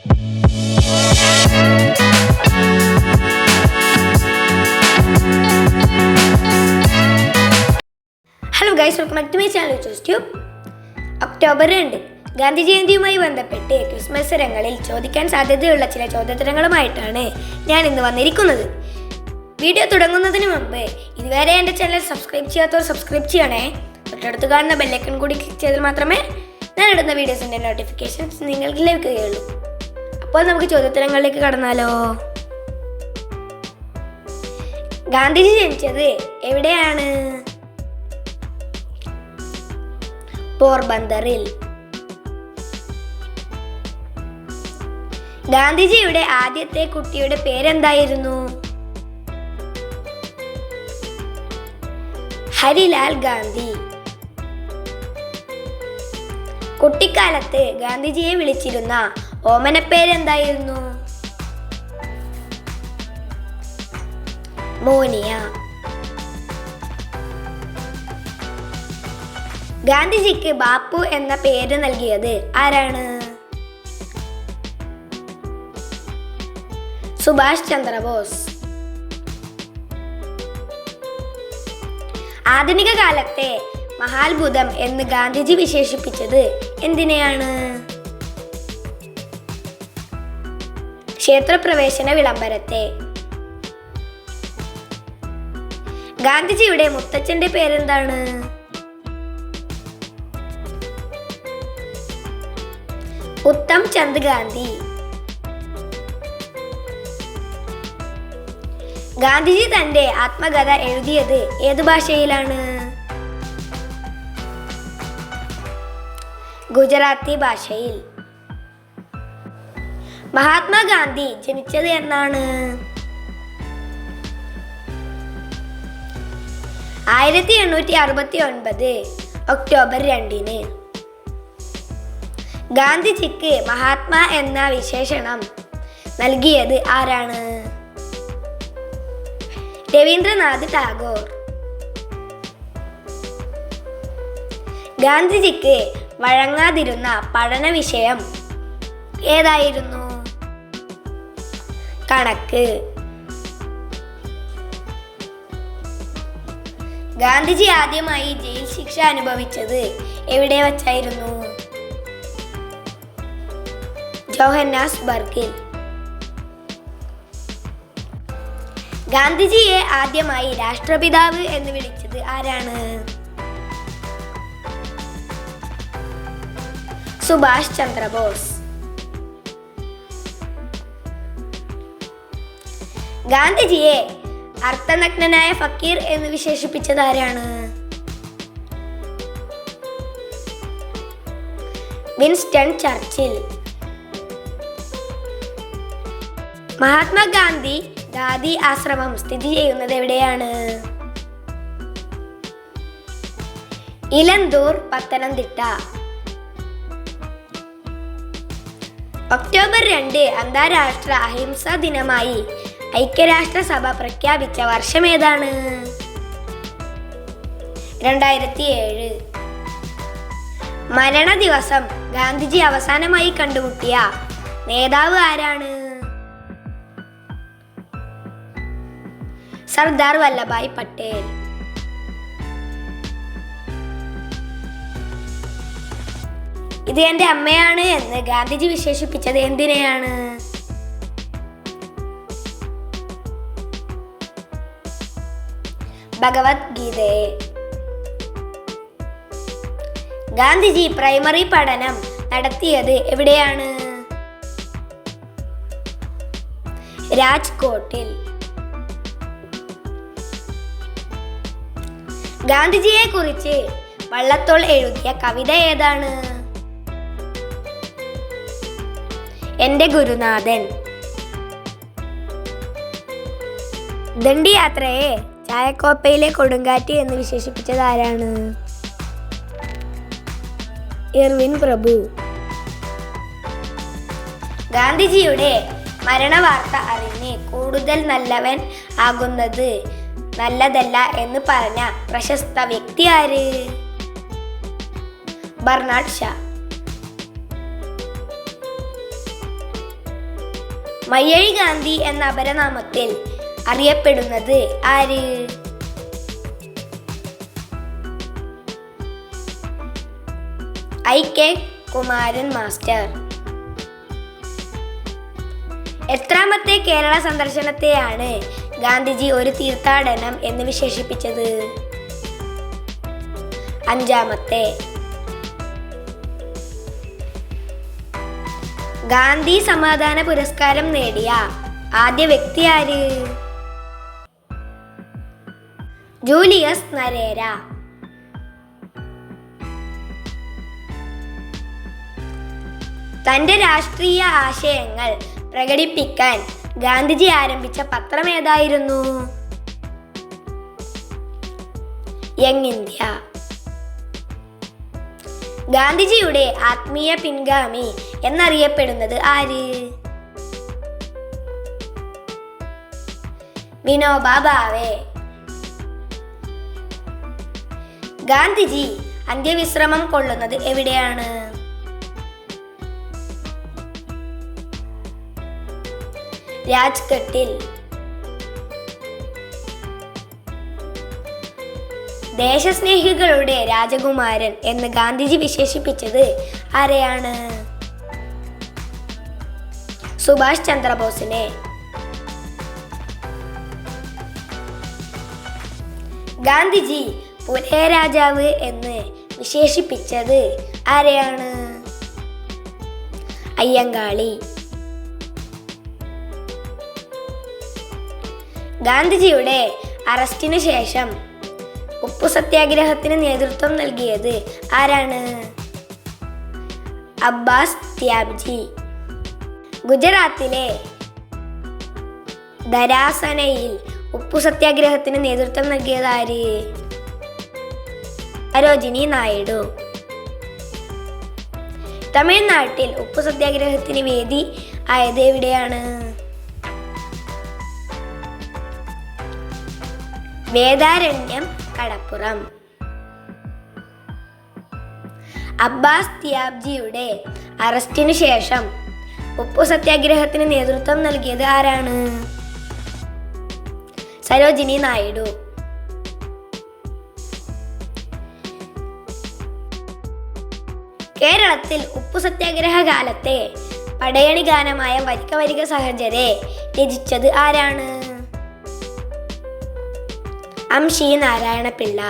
Hello guys, welcome back to my channel tube. October 2 Gandhi ജയന്തിയുമായി ബന്ധപ്പെട്ട് quiz മത്സരങ്ങളിൽ ചോദിക്കാൻ സാധ്യതയുള്ള ചില ചോദ്യോത്തരങ്ങളുമായിട്ടാണ് ഞാൻ ഇന്ന് വന്നിരിക്കുന്നത്. വീഡിയോ തുടങ്ങുന്നതിന് മുമ്പ് ഇതുവരെ എൻ്റെ ചാനൽ സബ്സ്ക്രൈബ് ചെയ്യാത്തവർ സബ്സ്ക്രൈബ് ചെയ്യണേ. തൊട്ടടുത്ത് കാണുന്ന ബെല്ലൈക്കൺ കൂടി ക്ലിക്ക് ചെയ്താൽ മാത്രമേ ഞാൻ ഇടുന്ന വീഡിയോസിൻ്റെ നോട്ടിഫിക്കേഷൻസ് നിങ്ങൾക്ക് ലഭിക്കുകയുള്ളൂ. അപ്പോൾ നമുക്ക് ചോദ്യോത്തരങ്ങളിലേക്ക് കടന്നാലോ. ഗാന്ധിജി ജനിച്ചത് എവിടെയാണ്? പോർബന്തറിൽ. ഗാന്ധിജിയുടെ ആദ്യത്തെ കുട്ടിയുടെ പേരെന്തായിരുന്നു? ഹരിലാൽ ഗാന്ധി. കുട്ടിക്കാലത്ത് ഗാന്ധിജിയെ വിളിച്ചിരുന്ന ഓമനപ്പേരെന്തായിരുന്നു? മോനിയ. ഗാന്ധിജിക്ക് ബാപ്പു എന്ന പേര് നൽകിയത് ആരാണ്? സുഭാഷ് ചന്ദ്രബോസ്. ആധുനിക കാലത്തെ മഹാത്ഭുതം എന്ന് ഗാന്ധിജി വിശേഷിപ്പിച്ചത് എന്തിനെയാണ്? ക്ഷേത്രപ്രവേശന വിളംബരത്തെ. ഗാന്ധിജിയുടെ മുത്തച്ഛന്റെ പേരെന്താണ്? ഉത്തം ചന്ദ് ഗാന്ധി. ഗാന്ധിജി തന്റെ ആത്മകഥ എഴുതിയത് ഏത് ഭാഷയിലാണ്? ഗുജറാത്തി ഭാഷയിൽ. മഹാത്മാഗാന്ധി ജനിച്ചത് എന്നാണ്? 1869 ഒക്ടോബർ 2. ഗാന്ധിജിക്ക് മഹാത്മാ എന്ന വിശേഷണം നൽകിയത് ആരാണ്? രവീന്ദ്രനാഥ് ടാഗോർ. ഗാന്ധിജിക്ക് വഴങ്ങാതിരുന്ന പഠന വിഷയം ഏതായിരുന്നു? കണക്ക്. ഗാന്ധിജി ആദ്യമായി ജയിൽ ശിക്ഷ അനുഭവിച്ചത് എവിടെ വച്ചായിരുന്നു? ജോഹന്നാസ്ബർഗിൽ. ഗാന്ധിജിയെ ആദ്യമായി രാഷ്ട്രപിതാവ് എന്ന് വിളിച്ചത് ആരാണ്? സുഭാഷ് ചന്ദ്രബോസ്. ഗാന്ധിജിയെ അർത്ഥനഗ്നനായ ഫക്കീർ എന്ന് വിശേഷിപ്പിച്ചത് ആരാണ്? Winston Churchill. മഹാത്മാഗാന്ധി ഖാദി ആശ്രമം സ്ഥിതി ചെയ്യുന്നത് എവിടെയാണ്? ഇലന്തൂർ, പത്തനംതിട്ട. ഒക്ടോബർ 2 അന്താരാഷ്ട്ര അഹിംസാ ദിനമായി ഐക്യരാഷ്ട്രസഭ പ്രഖ്യാപിച്ച വർഷം ഏതാണ്? 2007. മരണ ദിവസം ഗാന്ധിജി അവസാനമായി കണ്ടുമുട്ടിയ നേതാവ് ആരാണ്? സർദാർ വല്ലഭായ് പട്ടേൽ. ഇത് എൻ്റെ അമ്മയാണ് എന്ന് ഗാന്ധിജി വിശേഷിപ്പിച്ചത് എന്തിനെയാണ്? ഭഗവത്ഗീതയെ. ഗാന്ധിജി പ്രൈമറി പഠനം നടത്തിയത് എവിടെയാണ്? രാജ്കോട്ടിൽ. ഗാന്ധിജിയെ കുറിച്ച് വള്ളത്തോൾ എഴുതിയ കവിത ഏതാണ്? എൻ്റെ ഗുരുനാഥൻ. ദണ്ഡി യാത്രയെ ചായക്കോപ്പയിലെ കൊടുങ്കാറ്റ് എന്ന് വിശേഷിപ്പിച്ചത് ആരാണ്? ഇർവിൻ പ്രഭു. ഗാന്ധിജിയുടെ മരണവാർത്ത അറിഞ്ഞ് കൂടുതൽ നല്ലവൻ ആകുന്നത് നല്ലതല്ല എന്ന് പറഞ്ഞ പ്രശസ്ത വ്യക്തി ആര്? ബർണാഡ് ഷാ. മയ്യഴി ഗാന്ധി എന്ന അപരനാമത്തിൽ അറിയപ്പെടുന്നത് ആര്? IK Kumaran master. എത്രാമത്തെ കേരള സന്ദർശനത്തെയാണ് ഗാന്ധിജി ഒരു തീർത്ഥാടനം എന്ന് വിശേഷിപ്പിച്ചത്? 5ാമത്തെ. ഗാന്ധി സമാധാന പുരസ്കാരം നേടിയ ആദ്യ വ്യക്തി ആര്? ജൂലിയസ് നരേര. തന്റെ രാഷ്ട്രീയ ആശയങ്ങൾ പ്രകടിപ്പിക്കാൻ ഗാന്ധിജി ആരംഭിച്ച പത്രം ഏതായിരുന്നു? Young India. ഗാന്ധിജിയുടെ ആത്മീയ പിൻഗാമി എന്നറിയപ്പെടുന്നത് ആര്? വിനോബ ഭാവെ. ഗാന്ധിജി അന്ത്യവിശ്രമം കൊള്ളുന്നത് എവിടെയാണ്? രാജ്ഘട്ടിൽ. ദേശസ്നേഹികളുടെ രാജകുമാരൻ എന്ന് ഗാന്ധിജി വിശേഷിപ്പിച്ചത് ആരെയാണ്? സുഭാഷ് ചന്ദ്രബോസിനെ. ഗാന്ധിജി പുലയ രാജാവ് എന്ന് വിശേഷിപ്പിച്ചത് ആരെയാണ്? അയ്യങ്കാളി. ഗാന്ധിജിയുടെ അറസ്റ്റിനു ശേഷം ഉപ്പു സത്യാഗ്രഹത്തിന് നേതൃത്വം നൽകിയത് ആരാണ്? അബ്ബാസ് ത്യാബ്ജി. ഗുജറാത്തിലെ ധരാസനയിൽ ഉപ്പു സത്യാഗ്രഹത്തിന് നേതൃത്വം നൽകിയത് ആര്? സരോജിനി നായിഡു. തമിഴ്നാട്ടിൽ ഉപ്പു സത്യാഗ്രഹത്തിന് വേദി ആയത് എവിടെയാണ്? വേദാരണ്യം, കടപ്പുറം. അബ്ബാസ് ത്യാബ്ജിയുടെ അറസ്റ്റിനു ശേഷം ഉപ്പു സത്യാഗ്രഹത്തിന് നേതൃത്വം നൽകിയത് ആരാണ്? സരോജിനി നായിഡു. കേരളത്തിൽ ഉപ്പു സത്യാഗ്രഹ കാലത്തെ പടയണി ഗാനമായ വരിക വരിക സഹചരെ രചിച്ചത് ആരാണ്? അംശി നാരായണ പിള്ള.